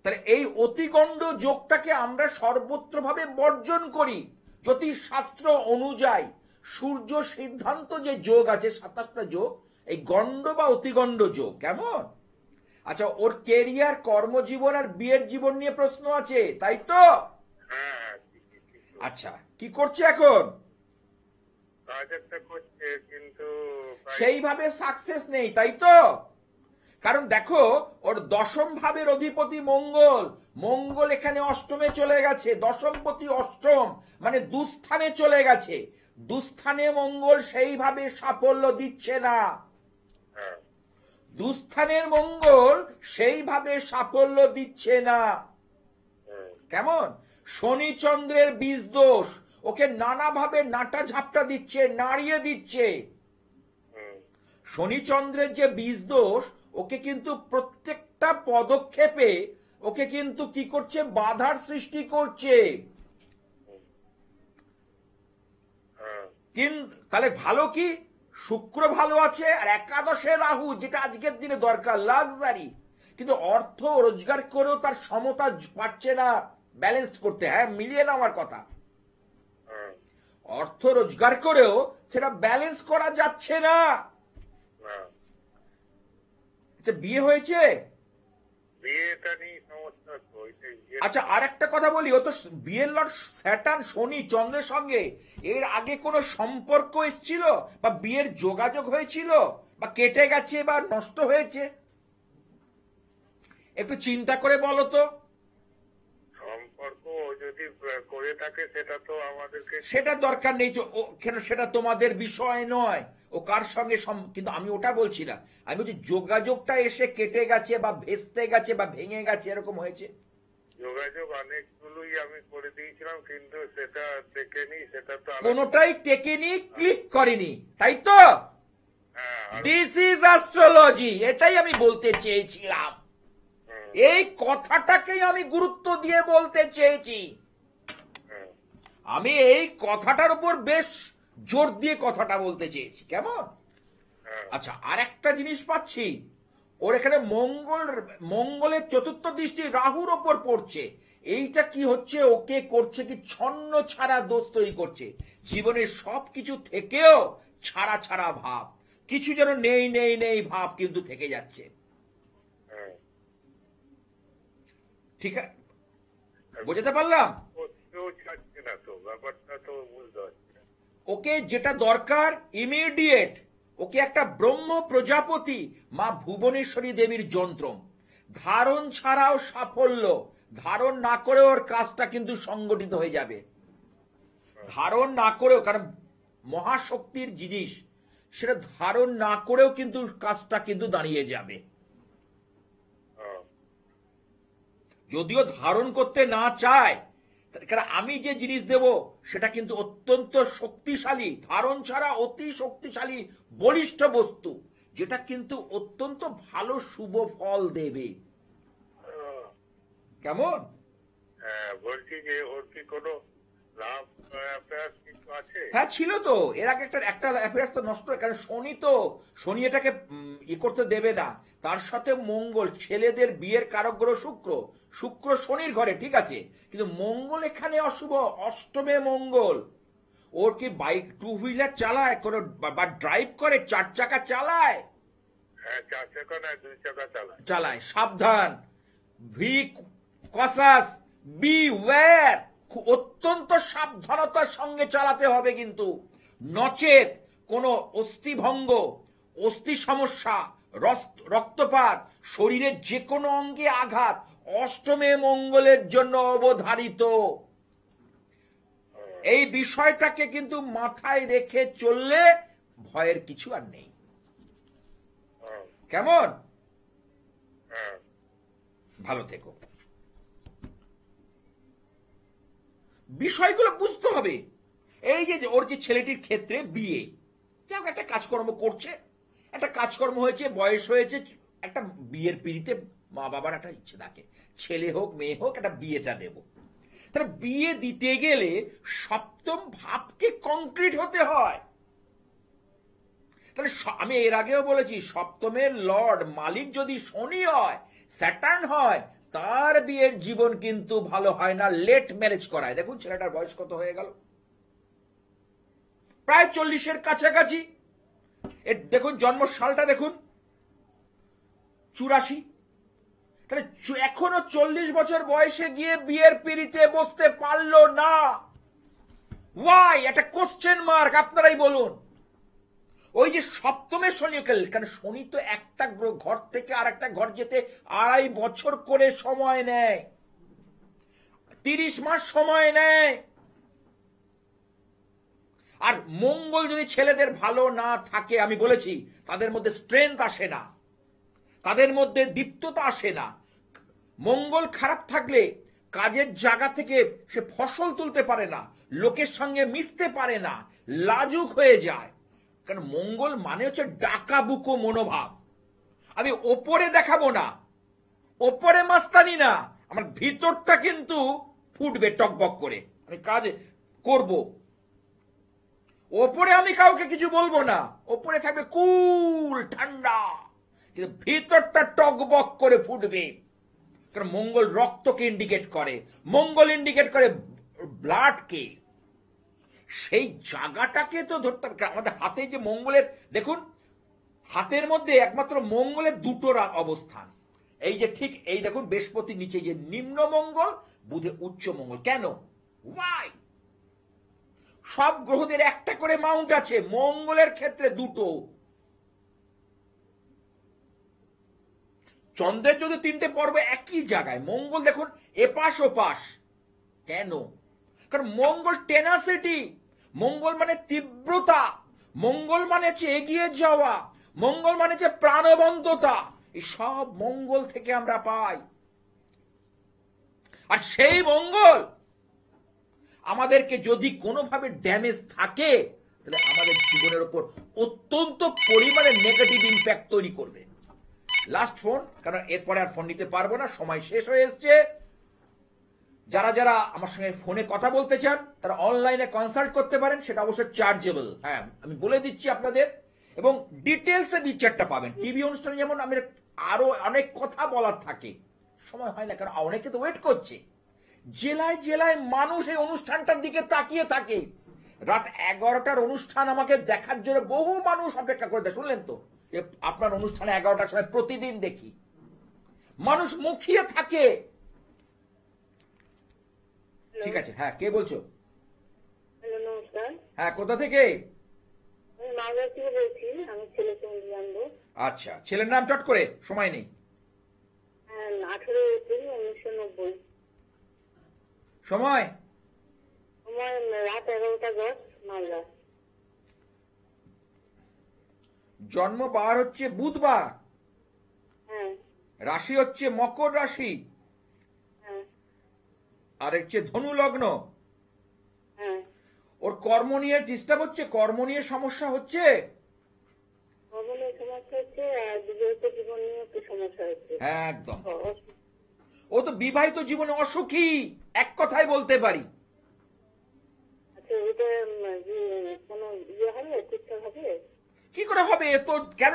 তাহলে এই অতিগণ্ড যোগটাকে আমরা সর্বত্রভাবে বর্জন করি। জ্যোতিষ শাস্ত্র অনুযায়ী সূর্য সিদ্ধান্ত যে যোগ আছে 27টা যোগ, এই গণ্ড বা অতিগণ্ড যোগ কেমন? আচ্ছা, ওর কেরিয়ার, কর্মজীবন আর বিয়ের জীবন নিয়ে প্রশ্ন আছে, তাই তো? হ্যাঁ, হ্যাঁ, ঠিকই, ঠিকই। আচ্ছা, কি করছে এখন? কাজ একটা করছে, কিন্তু সেইভাবে সাকসেস নেই, তাই তো? কারণ দেখো, ওর দশম ভাবের অধিপতি মঙ্গল, মঙ্গল এখানে অষ্টমে চলে গেছে। দশমপতি অষ্টম মানে দুস্থানে চলে গেছে। দুস্থানে মঙ্গল সেইভাবে সাফল্য দিচ্ছে না। হ্যাঁ, দুস্থানের মঙ্গল সেইভাবে সাফল্য দিচ্ছে না। হুম, কেমন? শনি চন্দ্রের বীজ দোষ ওকে নানাভাবে নাটা ঝাপটা দিচ্ছে, নাড়িয়ে দিচ্ছে। হুম, শনি চন্দ্রের যে বীজ দোষ ওকে কিন্তু প্রত্যেকটা পদক্ষেপে ওকে কিন্তু কি করছে? বাধার সৃষ্টি করছে। হ্যাঁ, কিন্তু তাহলে ভালো কি? শুক্র ভালো আছে, আর একাদশে রাহু, যেটা আজকের দিনে দরকার, লাক্সারি। কিন্তু অর্থ রোজগার করেও তার সমতা পাচ্ছে না ব্যালেন্স করতে। হ্যাঁ, মিলিয়ে না আমার কথা। হ্যাঁ, অর্থ রোজগার করেও সেটা ব্যালেন্স করা যাচ্ছে না। হ্যাঁ। বিয়ে হয়েছে? বিয়েটা নিয়ে সমস্যা তো, ওইটাই বিয়ে। আচ্ছা, আর একটা কথা বলি, ও তো বিয়ের লর্ড স্যাটার্ন শনি চন্দ্রের সঙ্গে এর আগে কোনো সম্পর্ক এসেছিল বা বিয়ের যোগাযোগ হয়েছিল, বা কেটে গেছে বা নষ্ট হয়েছে? একটু চিন্তা করে বলো তো। সম্পর্ক ও যদি করে থাকে সেটা তো আমাদেরকে। সেটা দরকার নেই, কেন সেটা তোমাদের বিষয় নয়, ও কার সঙ্গে কিন্তু আমি ওটা বলছি না। আমি বলছি যোগাযোগটা এসে কেটে গেছে বা ভেস্তে গেছে বা ভেঙে গেছে, এরকম হয়েছে? যোগাযোগ অনেকগুলোই আমি করে দিয়েছিলাম, কিন্তু সেটা টেকেনি, সেটা তো কোনোটাই টেকেনি, ক্লিক করেনি, তাই তো? হ্যাঁ, দিস ইজ অ্যাস্ট্রোলজি, এটাই আমি বলতে চেয়েছিলাম। এই কথাটাকেই আমি গুরুত্ব দিয়ে বলতে চেয়েছি। হ্যাঁ, আমি এই কথাটার উপর বেশ জোর দিয়ে কথাটা বলতে চেয়েছি, কেমন? হ্যাঁ, আচ্ছা, আর একটা জিনিস পাচ্ছি, ওর এখানে মঙ্গলের চতুর্থ দৃষ্টি রাহুর ওপর পড়ছে। এইটা কি হচ্ছে? ওকে করছে কি ছন্ন ছাড়া দোষ তৈরি করছে। জীবনের সবকিছু থেকেও ছাড়া ছাড়া ভাব, কিছু যেন নেই নেই নেই ভাব কিন্তু থেকে যাচ্ছে। হ্যাঁ। ঠিক আছে, বোঝাতে পারলাম? কেউ ছাড়ছে না তো, ব্যাপারটা তো বুঝতে পারছি না। ওকে যেটা দরকার ইমিডিয়েট, ওকে একটা ব্রহ্ম প্রজাপতি মা ভুবনেশ্বরী দেবীর যন্ত্র। ধারণ ছাড়াও সাফল্য, ধারণ না করেও ওর কাজটা কিন্তু সংগঠিত হয়ে যাবে। ধারণ না করেও, কারণ মহাশক্তির জিনিস, সেটা ধারণ না করেও কিন্তু কাজটা কিন্তু দাঁড়িয়ে যাবে। যদিও ধারণ করতে না চায়, কারণ আমি যে জিনিস দেব সেটা কিন্তু অত্যন্ত শক্তিশালী, ধারণ ছাড়া অতি শক্তিশালী বলিষ্ঠ বস্তু, যেটা কিন্তু অত্যন্ত ভালো শুভ ফল দেবে। কেমন? হ্যাঁ, বলছি যে ওর কি কোনো লাভ অ্যাফেয়ার কিছু আছে? হ্যাঁ, ছিল তো এর আগে একটা অ্যাফেয়ার্স তো নষ্ট, কারণ শনি এটাকে করতে দেবে না। তার সাথে মঙ্গল, ছেলেদের বিয়ের কারক গ্রহ শুক্র, শুক্র শনির ঘরে, ঠিক আছে, কিন্তু মঙ্গল এখানে অশুভ, অষ্টমে মঙ্গল। ওর কি বাইক, টু হুইলার চালায় কোনো, বা ড্রাইভ করে, 4 চাকা চালায়? হ্যাঁ, 4 চাকা না 2 চাকা চালায়। চালায়। সাবধান, ভি কসাস, বি ওয়্যার, অত্যন্ত সাবধানতার সঙ্গে চালাতে হবে কিন্তু, নচেত কোনো অস্থিভঙ্গ, অস্থি সমস্যা, রক্তপাত, শরীরের যে কোনো অঙ্গে আঘাত অষ্টমে মঙ্গলের জন্য অবধারিত। এই বিষয়টাকে কিন্তু মাথায় রেখে চললে ভয়ের কিছু আর নেই। কেমন? হ্যাঁ, ভালো থেকো। বিষয়গুলো বুঝতে হবে। এই যে ওর যে ছেলেটির ক্ষেত্রে বিয়ে, যাই হোক, একটা কাজকর্ম করছে, একটা কাজকর্ম হয়েছে, বয়স হয়েছে, একটা বিয়ের পিড়িতে মা বাবার একটা ইচ্ছে থাকে, ছেলে হোক মেয়ে হোক, একটা বিয়েটা দেব। তাহলে বিয়ে দিতে গেলে সপ্তম ভাবকে কংক্রিট হতে হয়। তাহলে আমি এর আগেও বলেছি, সপ্তমের লর্ড মালিক যদি শনি হয়, স্যাটার্ন হয়, তার বিয়ের জীবন কিন্তু ভালো হয় না, লেট ম্যারেজ করায়। দেখুন ছেলেটার বয়স কত হয়ে গেল, প্রায় 40-এর কাছাকাছি। দেখুন জন্ম সালটা দেখুন, 84। তাহলে এখনো 40 বছর বয়সে গিয়ে বিয়ের পিড়িতে বসতে পারলো না। ওয়াই? একটা কোশ্চেন মার্ক, আপনারাই বলুন। ওই যে সপ্তমে শনি, কারণ শনি তো একটা ঘর থেকে আর একটা ঘর যেতে 2.5 বছর করে সময় নেয়, 30 মাস সময় নেয়। আর মঙ্গল যদি ছেলেদের ভালো না থাকে, আমি বলেছি, তাদের মধ্যে স্ট্রেংথ আসে না, তাদের মধ্যে দীপ্ততা আসে না। মঙ্গল খারাপ থাকলে কাজের জায়গা থেকে সে ফসল তুলতে পারে না, লোকের সঙ্গে মিশতে পারে না, লাজুক হয়ে যায়। কারণ মঙ্গল মানে হচ্ছে ডাকাবুকো মনোভাব। আমি ওপরে দেখাবো না, ওপরে মাস্তানি না, আমার ভিতরটা কিন্তু ফুটবে টকবক করে, আমি কাজ করব। ওপরে আমি কাউকে কিছু বলবো না, ওপরে থাকবে কুল ঠান্ডা, কিন্তু ভিতরটা টকবক করে ফুটবে। কারণ মঙ্গল রক্তকে ইন্ডিকেট করে, মঙ্গল ইন্ডিকেট করে ব্লাডকে। সেই জায়গাটাকে তো ধরতে হবে। আমাদের হাতে যে মঙ্গলের, দেখুন হাতের মধ্যে একমাত্র মঙ্গলের 2টো অবস্থান। এই যে ঠিক এই দেখুন, বৃহস্পতির নিচে যে নিম্ন মঙ্গল, বুধে উচ্চ মঙ্গল। কেন? ওয়াই? সব গ্রহদের একটা করে মাউন্ট আছে, মঙ্গলের ক্ষেত্রে 2টো। চন্দ্রের যদি 3টে পর্ব একই জায়গায়, মঙ্গল দেখুন এপাশ ওপাশ। কেন? কারণ মঙ্গল টেনাসিটি, মঙ্গল মানে তীব্রতা, মঙ্গল মানে হচ্ছে এগিয়ে যাওয়া, মঙ্গল মানে হচ্ছে প্রাণবন্ততা। এই সব মঙ্গল থেকে আমরা পাই। আর সেই মঙ্গল আমাদেরকে যদি কোনোভাবে ড্যামেজ থাকে, তাহলে আমাদের জীবনের উপর অত্যন্ত পরিমাণে নেগেটিভ ইম্প্যাক্ট তৈরি করবে। লাস্ট ফোন, কারণ এরপরে আর ফোন নিতে পারবো না, সময় শেষ হয়ে এসছে। যারা যারা আমার সঙ্গে ফোনে কথা বলতে চান, তারা অনলাইনে কনসাল্ট করতে পারেন, সেটা অবশ্যই চার্জেবল। হ্যাঁ, আমি বলে দিচ্ছি আপনাদের, এবং ডিটেলসে বিচারটা পাবেন। টিভি অনুষ্ঠানে যেমন আমি আরো অনেক কথা বলার থাকে, সময় হয় না, কারণ অনেকে তো ওয়েট করছে। জেলায় জেলায় মানুষ এই অনুষ্ঠানটার দিকে তাকিয়ে থাকে। রাত 11টার অনুষ্ঠান আমাকে দেখার জন্য বহু মানুষ অপেক্ষা করে দেয়। শুনলেন তো, আপনার অনুষ্ঠানে 11টার সময় প্রতিদিন দেখি মানুষ মুখিয়ে থাকে। ঠিক আছে, হ্যাঁ, কে বলছো? হ্যালো, নমস্কার। হ্যাঁ, কোথা থেকে? মালদা থেকে বলছি, আমি ছেলেকে জানবো। আচ্ছা, ছেলের নাম চট করে, সময় নেই। 18 এপ্রিল 1990। সময় সময় রাত 11টা 10, মালদা। জন্ম বার হচ্ছে বুধবার, হ্যাঁ রাশি হচ্ছে মকর রাশি, হ্যাঁ আর হচ্ছে ধনু লগ্ন। হ্যাঁ। ওর কর্ম নিয়ে ডিস্টার্ব হচ্ছে, কর্ম নিয়ে সমস্যা হচ্ছে। ভবনের সমস্যা হচ্ছে, আর বিবাহিত জীবন নিয়ে একটু সমস্যা হচ্ছে। একদম, ও তো বিবাহিত জীবনে অসুখী, এক কথায় বলতে পারি। আচ্ছা, ওইটা কোনো ইয়ে হবে, ঠিকঠাক হবে? কি করে হবে? এ তো কেন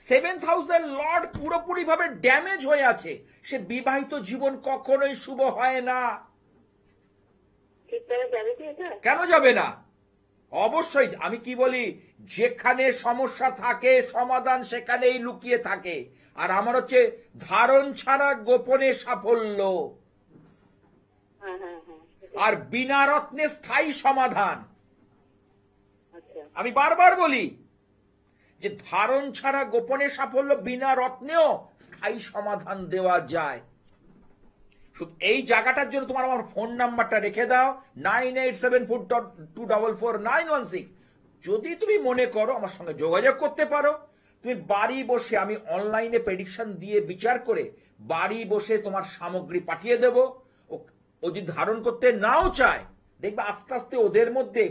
7th হাউসের লর্ড পুরোপুরি ভাবে ড্যামেজ হয়ে আছে, সে বিবাহিত জীবন কখনোই শুভ হয় না। ঠিকঠাক যাবে কি এটা? কেন যাবে না? অবশ্যই। আমি কি বলি, যেখানে সমস্যা থাকে সমাধান সেখানেই লুকিয়ে থাকে। আর আমার হচ্ছে ধারণ ছাড়া গোপনে সাফল্য, হ্যাঁ হ্যাঁ হ্যাঁ। আর বিনা রত্নে স্থায়ী সমাধান। আচ্ছা আমি বারবার বলি যে ধারণ ছাড়া গোপনে সাফল্য, বিনা রত্নেও স্থায়ী সমাধান দেওয়া যায়। শুধু এই জায়গাটার জন্য তোমার আমার ফোন নাম্বারটা রেখে দাও, 9874244916। যদি তুমি মনে করো আমার সঙ্গে যোগাযোগ করতে পারো, তুমি বাড়ি বসে, আমি অনলাইনে প্রেডিকশন দিয়ে বিচার করে বাড়ি বসে তোমার সামগ্রী পাঠিয়ে দেব। ও যদি ধারণ করতে নাও চায়, দেখবে আস্তে আস্তে ওদের মধ্যে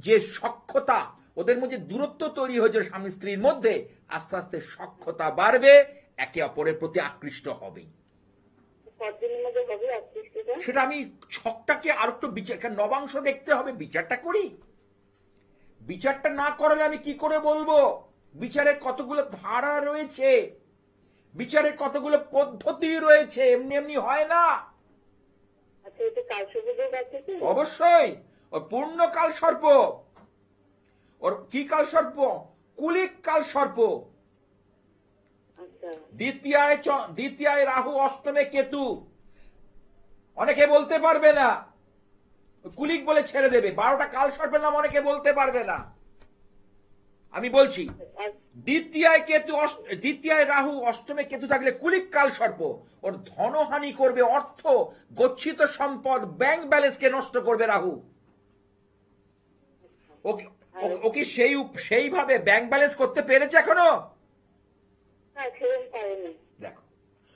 যে সখ্যতা, ওদের মধ্যে দূরত্ব তৈরি হয়েছে স্বামী স্ত্রীর মধ্যে, আস্তে আস্তে সখ্যতা বাড়বে, একে অপরের প্রতি আকৃষ্ট হবেই। কতদিনের মধ্যে হবে আকৃষ্টটা? সেটা আমি ছকটাকে আর একটু বিচার, নবাংশ দেখতে হবে, বিচারটা করি। বিচারটা না করলে আমি কি করে বলবো? বিচারের কতগুলো ধারা রয়েছে, বিচারের কতগুলো পদ্ধতি রয়েছে, এমনি এমনি হয় না। আচ্ছা, এটা কাল সুযোগ আছে কি? অবশ্যই। ওর পূর্ণ কাল সর্প, ওর কি কাল সর্প? কুলিক কাল সর্প। আচ্ছা দ্বিতীয়ায় রাহু, অষ্টমে কেতু। অনেকে বলতে পারবে না, কুলিক বলে ছেড়ে দেবে। 12টা কাল সর্পের নাম অনেকে বলতে পারবে না। আমি বলছি, দ্বিতীয়ায় রাহু, অষ্টমে কেতু থাকলে কুলিক কাল সর্প। ওর ধনহানি করবে, অর্থ, গচ্ছিত সম্পদ, ব্যাংক ব্যালেন্সকে নষ্ট করবে রাহু। ও কি সেইভাবে ব্যাংক ব্যালেন্স করতে পেরেছে এখনো? হ্যাঁ, সেরকম পারেনি। দেখো,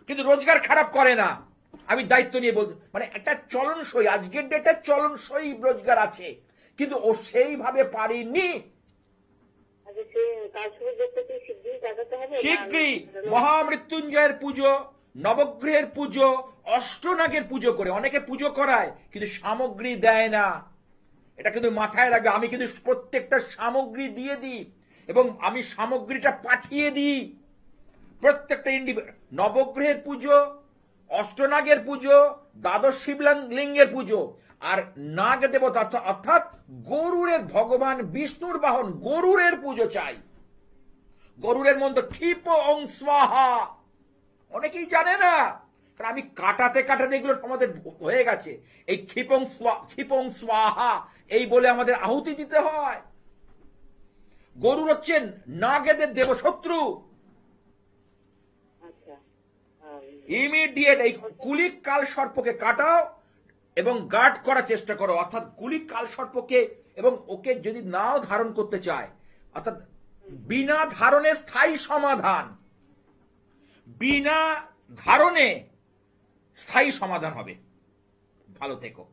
কিন্তু রোজগার খারাপ করে না। আমি দায়িত্ব নিয়ে বলতে, মানে একটা চলনসই, আজকের ডেটে চলনসই রোজগার আছে, কিন্তু ও সেইভাবে পারেনি। আচ্ছা, সে কাল সুযোগটা কি শীঘ্রই দেখাতে হবে? শীঘ্রই মহামৃত্যুঞ্জয়ের পুজো, নবগ্রহের পুজো, অষ্টনাগের পুজো করে অনেকে পুজো করায়, কিন্তু সামগ্রী দেয় না। এটা কিন্তু মাথায় রাখবে। আমি কিন্তু প্রত্যেকটা সামগ্রী দিয়ে দিই, এবং আমি সামগ্রীটা পাঠিয়ে দিই প্রত্যেকটা নবগ্রহের পুজো, অষ্টনাগের পুজো, দ্বাদশ শিবলিঙ্গের পুজো, আর নাগ দেবতা অর্থাৎ গরুরের, ভগবান বিষ্ণুর বাহন গরুরের পুজো চাই। গরুরের মন্ত্র ক্ষিপ ওং স্বাহা, অনেকেই জানে না, কারণ আমি কাটাতে কাটাতে এগুলো আমাদের হয়ে গেছে। এই ক্ষিপং স্বাহা এই বলে আমাদের আহুতি দিতে হয়। গরুর হচ্ছেন নাগেদের দেবশত্রু। আচ্ছা, ইমিডিয়েট এই কুলিক কাল সর্পকে কাটাও এবং গার্ড করার চেষ্টা করো, অর্থাৎ কুলিক কাল সর্পকে। এবং ওকে যদি নাও ধারণ করতে চায়, অর্থাৎ বিনা ধারণে স্থায়ী সমাধান, বিনা ধারণে স্থায়ী সমাধান হবে। ভালো থেকো।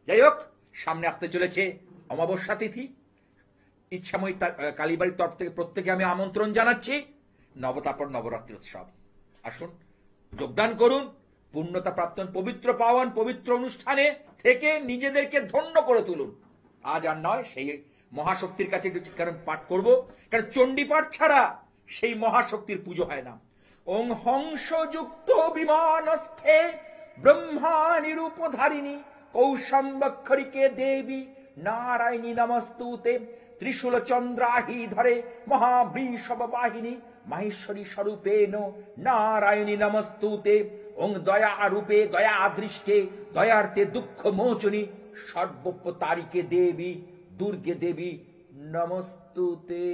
যাই হোক, সামনে আসতে চলেছে অমাবস্যা তিথি। ইচ্ছাময়ী কালীবাড়ির তরফ থেকে প্রত্যেকে আমি আমন্ত্রণ জানাচ্ছি নবতাপর নবরাত্রি উৎসব। আসুন, যোগদান করুন, পূর্ণতা প্রাপ্ত পবিত্র পাওয়ান পবিত্র অনুষ্ঠানে থেকে নিজেদেরকে ধন্য করে তুলুন। আজ আর নয়, সেই মহাশক্তির কাছে একটু কারণ পাঠ করব, কারণ চণ্ডী পাঠ ছাড়া সেই মহাশক্তির পুজো হয় না। ওং হংসযুক্ত বিমানস্থে ব্রহ্মা নিরূপধারিণী কৌশম্বক্ষরিকে দেবী নারায়ণী নমস্তুতে। ত্রিশূল চন্দ্রাহি ধরে মহাবৃষভ বাহিনী মাহেশ্বরী স্বরূপেণ নারায়ণী নমস্তুতে। ওং দয়া রূপে দয়া দৃষ্টে দয়ার্তে দুঃখ মোচনী সর্বপ্রতারিকে দেবী দুর্গে দেবী নমস্তুতে।